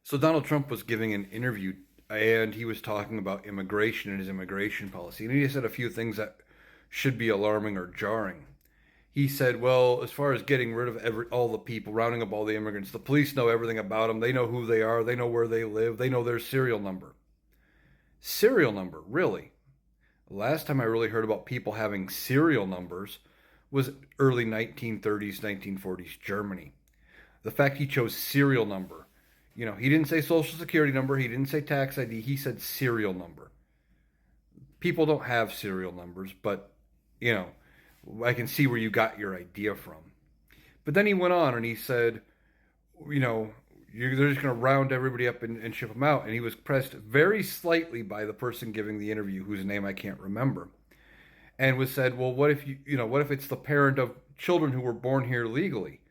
So Donald Trump was giving an interview and he was talking about immigration and his immigration policy. And he said a few things that should be alarming or jarring. He said, well, as far as getting rid of all the people, rounding up all the immigrants, the police know everything about them. They know who they are. They know where they live. They know their serial number. Serial number, really? Last time I really heard about people having serial numbers was early 1930s, 1940s Germany. The fact he chose serial number. He didn't say social security number, he didn't say tax ID, he said serial number. People don't have serial numbers, but, you know, I can see where you got your idea from. But then he went on and he said, you know, they're just going to round everybody up and ship them out. And he was pressed very slightly by the person giving the interview, whose name I can't remember, and was said, well, what if what if it's the parent of children who were born here legally?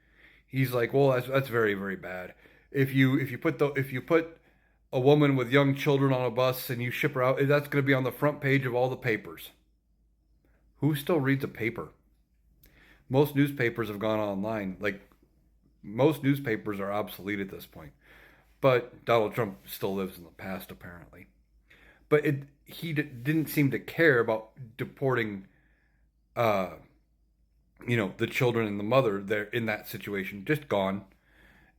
He's like, well, that's very very bad. If you put a woman with young children on a bus and you ship her out, that's going to be on the front page of all the papers. Who still reads a paper? Most newspapers have gone online. Like, most newspapers are obsolete at this point. But Donald Trump still lives in the past, apparently. But he didn't seem to care about deporting, uh, the children and the mother there in that situation. Just gone.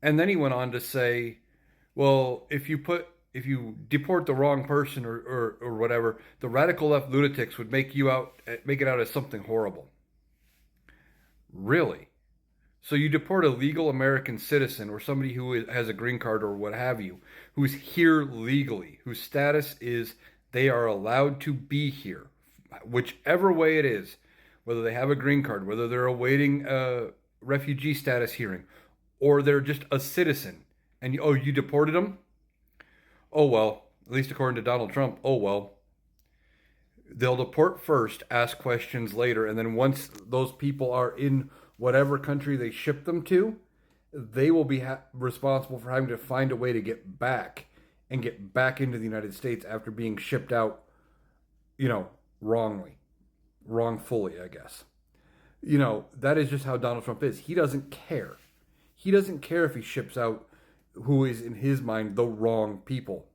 And then he went on to say, well, if you deport the wrong person or whatever, the radical left lunatics would make it out as something horrible. Really? So you deport a legal American citizen or somebody who has a green card or what have you, who's here legally, whose status is they are allowed to be here, whichever way it is, whether they have a green card, whether they're awaiting a refugee status hearing, or they're just a citizen, and you deported them? Oh well, at least according to Donald Trump, oh well. They'll deport first, ask questions later, and then once those people are in whatever country they ship them to, they will be responsible for having to find a way to get back and get back into the United States after being shipped out, wrongly, wrongfully, I guess. That is just how Donald Trump is. He doesn't care. He doesn't care if he ships out who is, in his mind, the wrong people.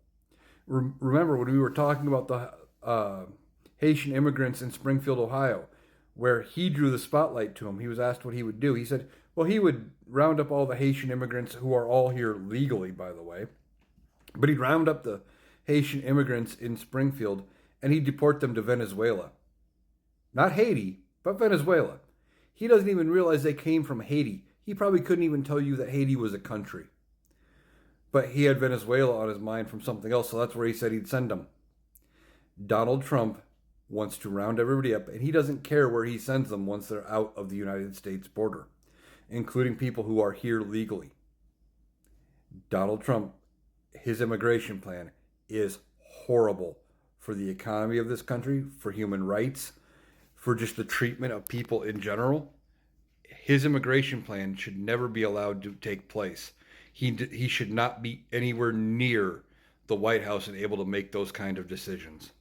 Remember when we were talking about the Haitian immigrants in Springfield, Ohio, where he drew the spotlight to him. He was asked what he would do. He said, well, he would round up all the Haitian immigrants, who are all here legally, by the way, but he'd round up the Haitian immigrants in Springfield and he'd deport them to Venezuela. Not Haiti, but Venezuela. He doesn't even realize they came from Haiti. He probably couldn't even tell you that Haiti was a country. But he had Venezuela on his mind from something else, so that's where he said he'd send them. Donald Trump wants to round everybody up, and he doesn't care where he sends them once they're out of the United States border, including people who are here legally. Donald Trump, his immigration plan is horrible for the economy of this country, for human rights, for just the treatment of people in general. His immigration plan should never be allowed to take place. He should not be anywhere near the White House and able to make those kind of decisions.